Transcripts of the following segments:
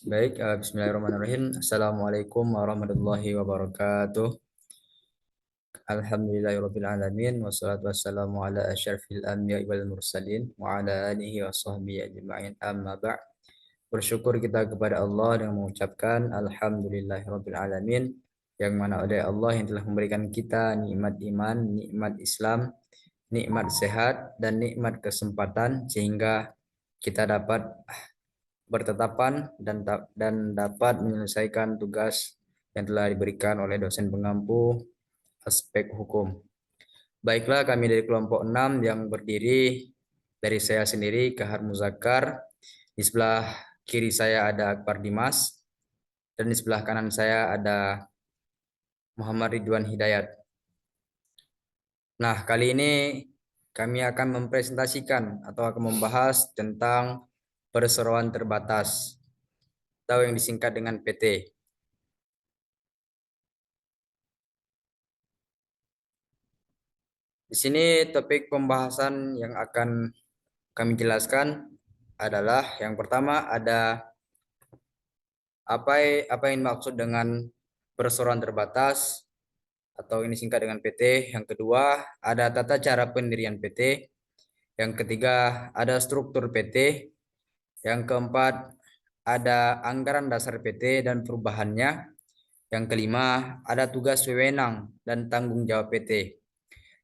Baik, bismillahirrahmanirrahim. Assalamualaikum warahmatullahi wabarakatuh. Alhamdulillahirabbil alamin wassalatu wassalamu ala asyrafil anbiya'i wal mursalin wa ala alihi wa sahbihi ajma'in. Amma ba'd. Bersyukur kita kepada Allah dengan mengucapkan alhamdulillahirabbil alamin, yang mana oleh Allah yang telah memberikan kita nikmat iman, nikmat Islam, nikmat sehat dan nikmat kesempatan sehingga kita dapat bertetapan dan dapat menyelesaikan tugas yang telah diberikan oleh dosen pengampu aspek hukum. Baiklah, kami dari kelompok 6 yang berdiri dari saya sendiri, Kahar Muzakkar. Di sebelah kiri saya ada Akbar Dimas dan di sebelah kanan saya ada Muhammad Ridwan Hidayat. Nah, kali ini kami akan mempresentasikan atau akan membahas tentang perseroan terbatas atau yang disingkat dengan PT. Di sini topik pembahasan yang akan kami jelaskan adalah yang pertama ada apa yang dimaksud dengan perseroan terbatas atau ini singkat dengan PT. Yang kedua ada tata cara pendirian PT. Yang ketiga ada struktur PT. Yang keempat ada anggaran dasar PT dan perubahannya. Yang kelima ada tugas wewenang dan tanggung jawab PT.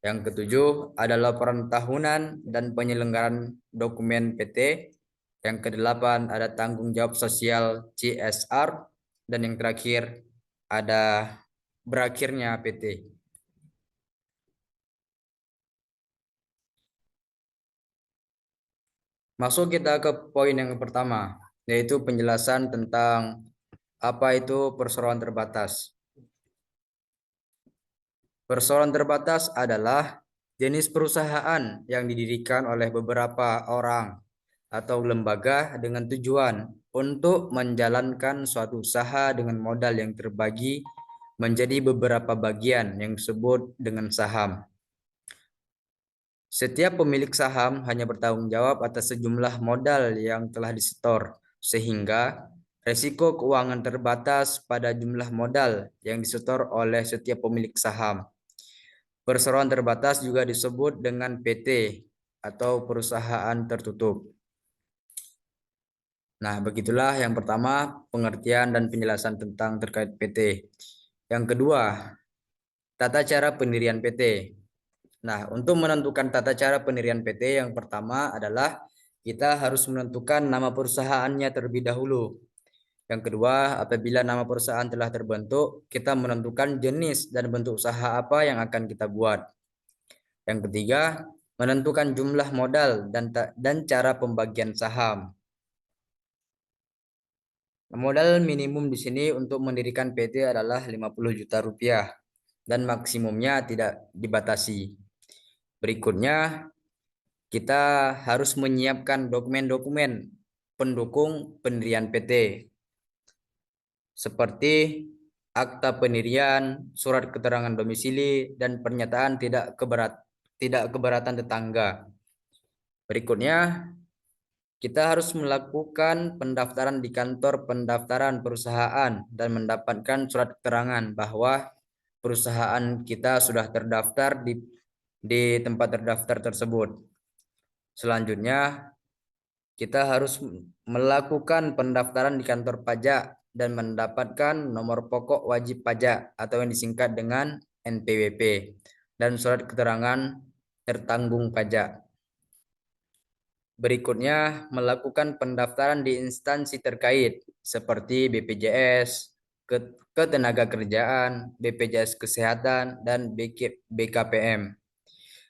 Yang ketujuh ada laporan tahunan dan penyelenggaraan dokumen PT. Yang kedelapan ada tanggung jawab sosial CSR. Dan yang terakhir ada berakhirnya PT. Masuk kita ke poin yang pertama, yaitu penjelasan tentang apa itu perseroan terbatas. Perseroan terbatas adalah jenis perusahaan yang didirikan oleh beberapa orang atau lembaga dengan tujuan untuk menjalankan suatu usaha dengan modal yang terbagi menjadi beberapa bagian yang disebut dengan saham. Setiap pemilik saham hanya bertanggung jawab atas sejumlah modal yang telah disetor, sehingga resiko keuangan terbatas pada jumlah modal yang disetor oleh setiap pemilik saham. Perseroan terbatas juga disebut dengan PT atau perusahaan tertutup. Nah, begitulah yang pertama pengertian dan penjelasan tentang terkait PT. Yang kedua, tata cara pendirian PT. Nah, untuk menentukan tata cara pendirian PT, yang pertama adalah kita harus menentukan nama perusahaannya terlebih dahulu. Yang kedua, apabila nama perusahaan telah terbentuk, kita menentukan jenis dan bentuk usaha apa yang akan kita buat. Yang ketiga, menentukan jumlah modal dan cara pembagian saham. Modal minimum di sini untuk mendirikan PT adalah 50 juta rupiah dan maksimumnya tidak dibatasi. Berikutnya, kita harus menyiapkan dokumen-dokumen pendukung pendirian PT seperti akta pendirian, surat keterangan domisili, dan pernyataan tidak keberatan tetangga. Berikutnya, kita harus melakukan pendaftaran di kantor pendaftaran perusahaan dan mendapatkan surat keterangan bahwa perusahaan kita sudah terdaftar di tempat terdaftar tersebut. Selanjutnya, kita harus melakukan pendaftaran di kantor pajak dan mendapatkan nomor pokok wajib pajak atau yang disingkat dengan NPWP dan surat keterangan tertanggung pajak. Berikutnya, melakukan pendaftaran di instansi terkait seperti BPJS, Ketenagakerjaan, BPJS Kesehatan, dan BKPM.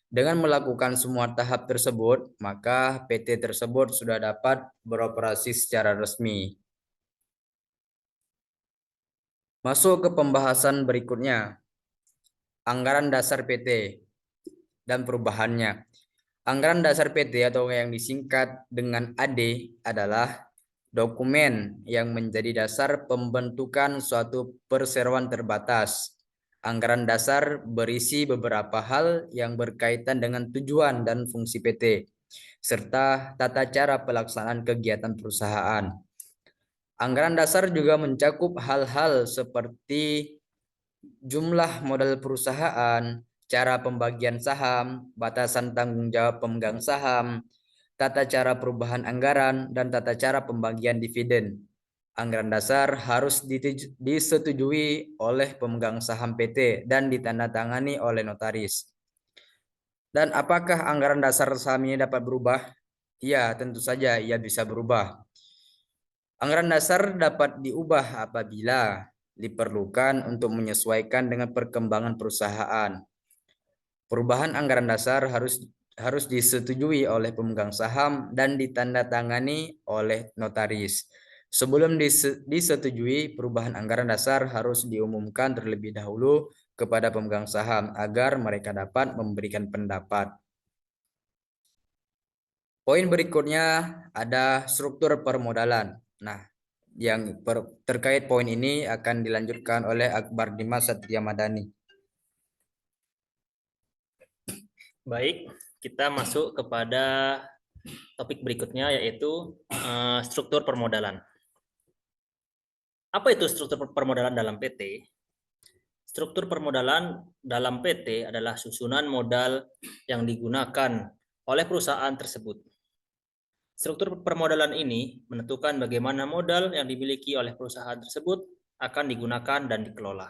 Dengan melakukan semua tahap tersebut, maka PT tersebut sudah dapat beroperasi secara resmi. Masuk ke pembahasan berikutnya, anggaran dasar PT dan perubahannya. Anggaran dasar PT atau yang disingkat dengan AD adalah dokumen yang menjadi dasar pembentukan suatu perseroan terbatas. Anggaran dasar berisi beberapa hal yang berkaitan dengan tujuan dan fungsi PT, serta tata cara pelaksanaan kegiatan perusahaan. Anggaran dasar juga mencakup hal-hal seperti jumlah modal perusahaan, cara pembagian saham, batasan tanggung jawab pemegang saham, tata cara perubahan anggaran, dan tata cara pembagian dividen. Anggaran dasar harus disetujui oleh pemegang saham PT dan ditandatangani oleh notaris. Dan apakah anggaran dasar saham ini dapat berubah? Ya, tentu saja ia bisa berubah. Anggaran dasar dapat diubah apabila diperlukan untuk menyesuaikan dengan perkembangan perusahaan. Perubahan anggaran dasar harus disetujui oleh pemegang saham dan ditandatangani oleh notaris. Sebelum disetujui, perubahan anggaran dasar harus diumumkan terlebih dahulu kepada pemegang saham agar mereka dapat memberikan pendapat. Poin berikutnya ada struktur permodalan. Nah, terkait poin ini akan dilanjutkan oleh Akbar Dimas Satria Madani. Baik, kita masuk kepada topik berikutnya yaitu struktur permodalan. Apa itu struktur permodalan dalam PT? Struktur permodalan dalam PT adalah susunan modal yang digunakan oleh perusahaan tersebut. Struktur permodalan ini menentukan bagaimana modal yang dimiliki oleh perusahaan tersebut akan digunakan dan dikelola.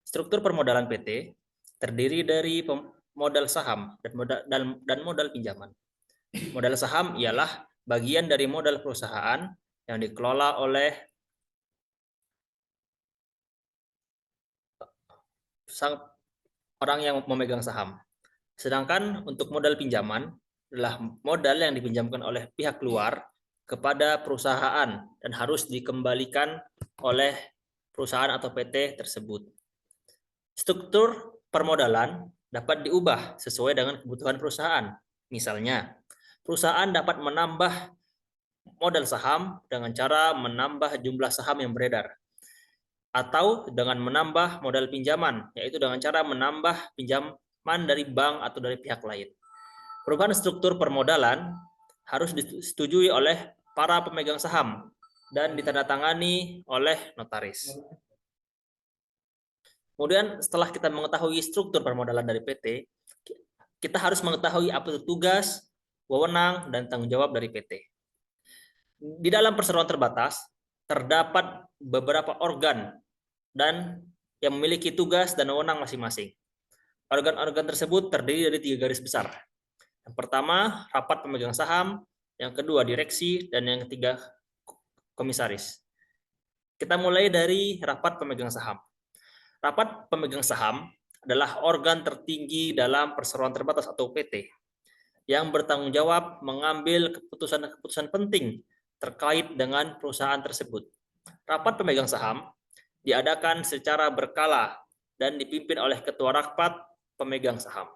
Struktur permodalan PT terdiri dari modal saham dan modal pinjaman. Modal saham ialah bagian dari modal perusahaan yang dikelola oleh orang yang memegang saham. Sedangkan untuk modal pinjaman adalah modal yang dipinjamkan oleh pihak luar kepada perusahaan dan harus dikembalikan oleh perusahaan atau PT tersebut. Struktur permodalan dapat diubah sesuai dengan kebutuhan perusahaan. Misalnya, perusahaan dapat menambah modal saham dengan cara menambah jumlah saham yang beredar, atau dengan menambah modal pinjaman, yaitu dengan cara menambah pinjaman dari bank atau dari pihak lain. Perubahan struktur permodalan harus disetujui oleh para pemegang saham dan ditandatangani oleh notaris. Kemudian setelah kita mengetahui struktur permodalan dari PT, kita harus mengetahui apa itu tugas, wewenang, dan tanggung jawab dari PT. Di dalam perseroan terbatas, terdapat beberapa organ dan yang memiliki tugas dan wewenang masing-masing. Organ-organ tersebut terdiri dari 3 garis besar. Yang pertama, rapat pemegang saham, yang kedua direksi, dan yang ketiga komisaris. Kita mulai dari rapat pemegang saham. Rapat pemegang saham adalah organ tertinggi dalam perseroan terbatas atau PT yang bertanggung jawab mengambil keputusan-keputusan penting terkait dengan perusahaan tersebut. Rapat pemegang saham diadakan secara berkala dan dipimpin oleh ketua rapat pemegang saham.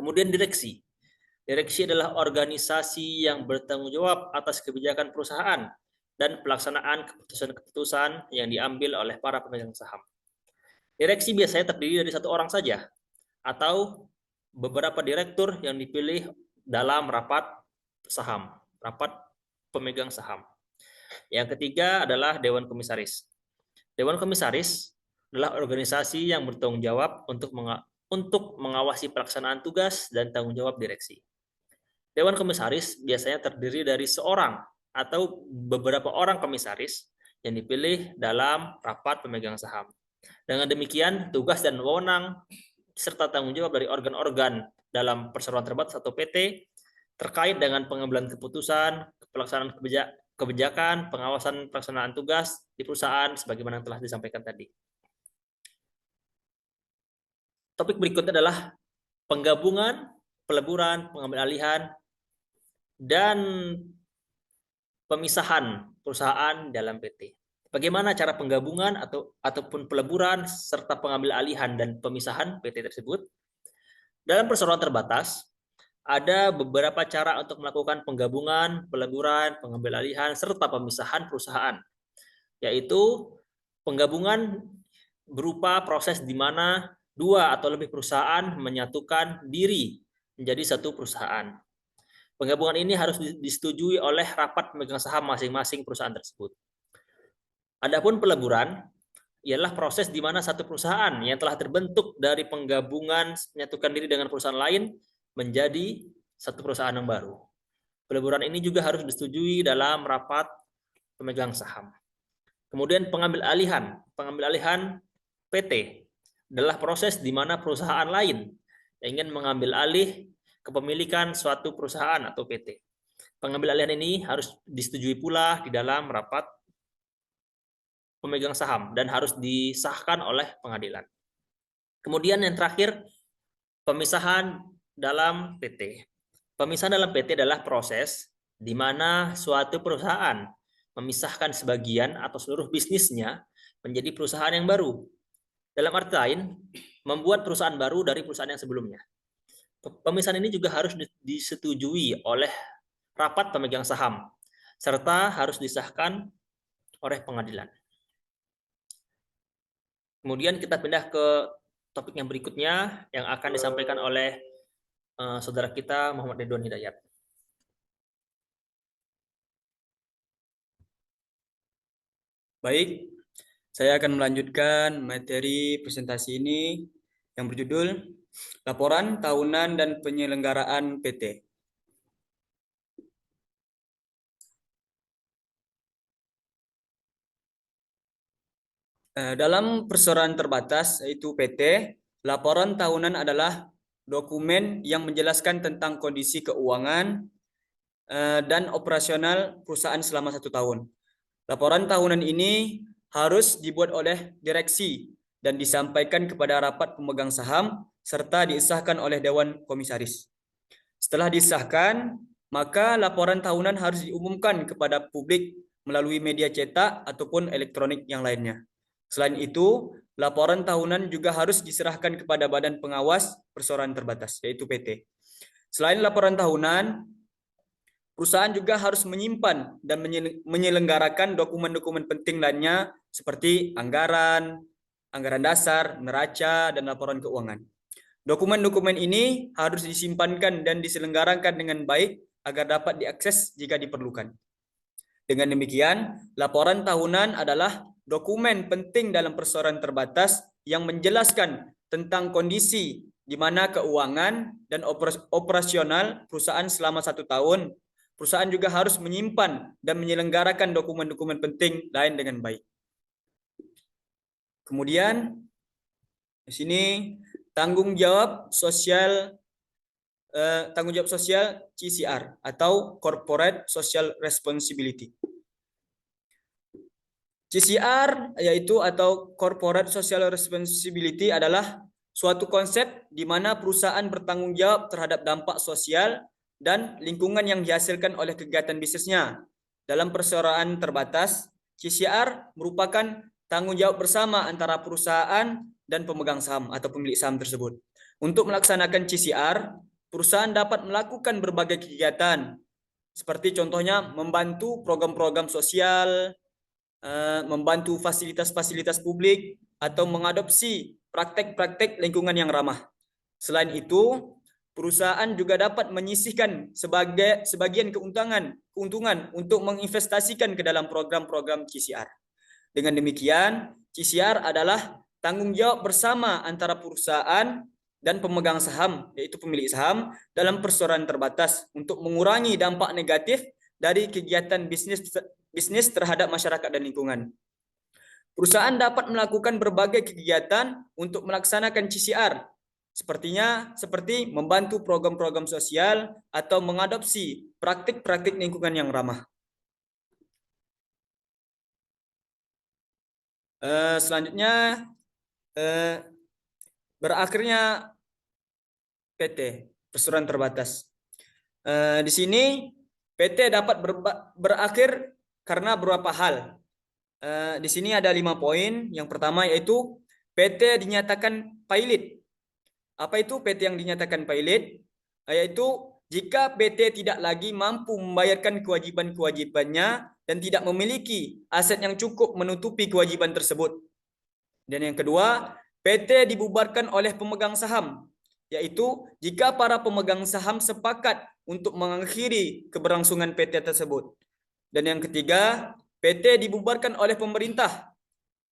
Kemudian direksi. Direksi adalah organisasi yang bertanggung jawab atas kebijakan perusahaan dan pelaksanaan keputusan-keputusan yang diambil oleh para pemegang saham. Direksi biasanya terdiri dari 1 orang saja atau beberapa direktur yang dipilih dalam rapat saham, rapat pemegang saham. Yang ketiga adalah Dewan Komisaris. Dewan Komisaris adalah organisasi yang bertanggung jawab untuk mengawasi pelaksanaan tugas dan tanggung jawab direksi. Dewan Komisaris biasanya terdiri dari seorang atau beberapa orang komisaris yang dipilih dalam rapat pemegang saham. Dengan demikian, tugas dan wewenang serta tanggung jawab dari organ-organ dalam perseroan terbatas atau PT terkait dengan pengambilan keputusan, pelaksanaan kebijakan, pengawasan pelaksanaan tugas di perusahaan sebagaimana yang telah disampaikan tadi. Topik berikutnya adalah penggabungan, peleburan, pengambil alihan, dan pemisahan perusahaan dalam PT. Bagaimana cara penggabungan ataupun peleburan serta pengambil alihan dan pemisahan PT tersebut? Dalam perseroan terbatas, ada beberapa cara untuk melakukan penggabungan, peleburan, pengambil alihan, serta pemisahan perusahaan, yaitu penggabungan berupa proses di mana 2 atau lebih perusahaan menyatukan diri menjadi 1 perusahaan. Penggabungan ini harus disetujui oleh rapat pemegang saham masing-masing perusahaan tersebut. Adapun peleburan ialah proses di mana satu perusahaan yang telah terbentuk dari penggabungan menyatukan diri dengan perusahaan lain menjadi satu perusahaan yang baru. Peleburan ini juga harus disetujui dalam rapat pemegang saham. Kemudian pengambil alihan PT adalah proses di mana perusahaan lain ingin mengambil alih kepemilikan suatu perusahaan atau PT. Pengambil alihan ini harus disetujui pula di dalam rapat pemegang saham dan harus disahkan oleh pengadilan. Kemudian yang terakhir, pemisahan dalam PT. Pemisahan dalam PT adalah proses di mana suatu perusahaan memisahkan sebagian atau seluruh bisnisnya menjadi perusahaan yang baru. Dalam arti lain, membuat perusahaan baru dari perusahaan yang sebelumnya. Pemisahan ini juga harus disetujui oleh rapat pemegang saham, serta harus disahkan oleh pengadilan. Kemudian kita pindah ke topik yang berikutnya yang akan disampaikan oleh saudara kita Muhammad Ridwan Hidayat. Baik, saya akan melanjutkan materi presentasi ini yang berjudul Laporan Tahunan dan Penyelenggaraan PT. Dalam perseroan terbatas yaitu PT, laporan tahunan adalah dokumen yang menjelaskan tentang kondisi keuangan dan operasional perusahaan selama 1 tahun. Laporan tahunan ini harus dibuat oleh direksi dan disampaikan kepada rapat pemegang saham serta disahkan oleh Dewan Komisaris. Setelah disahkan, maka laporan tahunan harus diumumkan kepada publik melalui media cetak ataupun elektronik yang lainnya. Selain itu, laporan tahunan juga harus diserahkan kepada Badan Pengawas Perseroan Terbatas, yaitu PT. Selain laporan tahunan, perusahaan juga harus menyimpan dan menyelenggarakan dokumen-dokumen penting lainnya seperti anggaran dasar, neraca, dan laporan keuangan. Dokumen-dokumen ini harus disimpankan dan diselenggarakan dengan baik agar dapat diakses jika diperlukan. Dengan demikian, laporan tahunan adalah dokumen penting dalam perseroan terbatas yang menjelaskan tentang kondisi di mana keuangan dan operasional perusahaan selama 1 tahun. Perusahaan juga harus menyimpan dan menyelenggarakan dokumen-dokumen penting lain dengan baik. Kemudian di sini tanggung jawab sosial CSR atau Corporate Social Responsibility. CSR yaitu atau Corporate Social Responsibility adalah suatu konsep di mana perusahaan bertanggung jawab terhadap dampak sosial dan lingkungan yang dihasilkan oleh kegiatan bisnisnya. Dalam perseroan terbatas, CSR merupakan tanggung jawab bersama antara perusahaan dan pemegang saham atau pemilik saham tersebut. Untuk melaksanakan CSR, perusahaan dapat melakukan berbagai kegiatan, seperti contohnya membantu program-program sosial, membantu fasilitas-fasilitas publik, atau mengadopsi praktek-praktek lingkungan yang ramah. Selain itu, perusahaan juga dapat menyisihkan sebagian keuntungan untuk menginvestasikan ke dalam program-program CSR. Dengan demikian, CSR adalah tanggung jawab bersama antara perusahaan dan pemegang saham, yaitu pemilik saham, dalam perseroan terbatas untuk mengurangi dampak negatif dari kegiatan bisnis terhadap masyarakat dan lingkungan. Perusahaan dapat melakukan berbagai kegiatan untuk melaksanakan CSR, seperti membantu program-program sosial atau mengadopsi praktik-praktik lingkungan yang ramah. Selanjutnya, berakhirnya PT, perseroan terbatas. Di sini PT dapat berakhir karena beberapa hal. Di sini ada 5 poin. Yang pertama yaitu PT dinyatakan pilot. Apa itu PT yang dinyatakan pilot? Yaitu jika PT tidak lagi mampu membayarkan kewajiban-kewajibannya dan tidak memiliki aset yang cukup menutupi kewajiban tersebut. Dan yang kedua, PT dibubarkan oleh pemegang saham yaitu jika para pemegang saham sepakat untuk mengakhiri keberlangsungan PT tersebut. Dan yang ketiga, PT dibubarkan oleh pemerintah,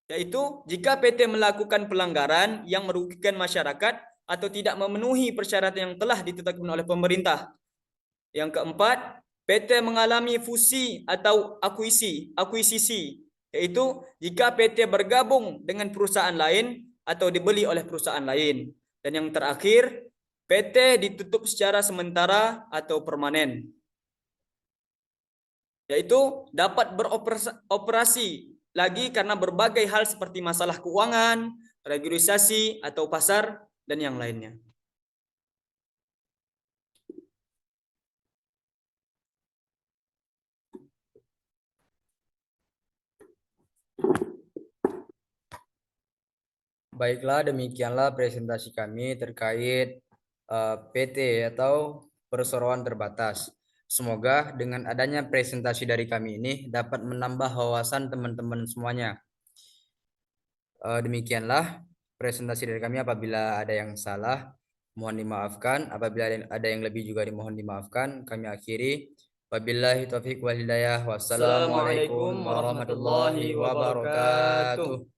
yaitu jika PT melakukan pelanggaran yang merugikan masyarakat atau tidak memenuhi persyaratan yang telah ditetapkan oleh pemerintah. Yang keempat, PT mengalami fusi atau akuisisi, yaitu jika PT bergabung dengan perusahaan lain atau dibeli oleh perusahaan lain. Dan yang terakhir, PT ditutup secara sementara atau permanen, yaitu dapat beroperasi lagi karena berbagai hal seperti masalah keuangan, regulasi atau pasar, dan yang lainnya. Baiklah, demikianlah presentasi kami terkait PT atau perseroan terbatas. Semoga dengan adanya presentasi dari kami ini dapat menambah wawasan teman-teman semuanya. Demikianlah presentasi dari kami. Apabila ada yang salah, mohon dimaafkan. Apabila ada yang lebih juga dimohon dimaafkan. Kami akhiri. Wabillahi taufiq wal hidayah. Wassalamualaikum warahmatullahi wabarakatuh.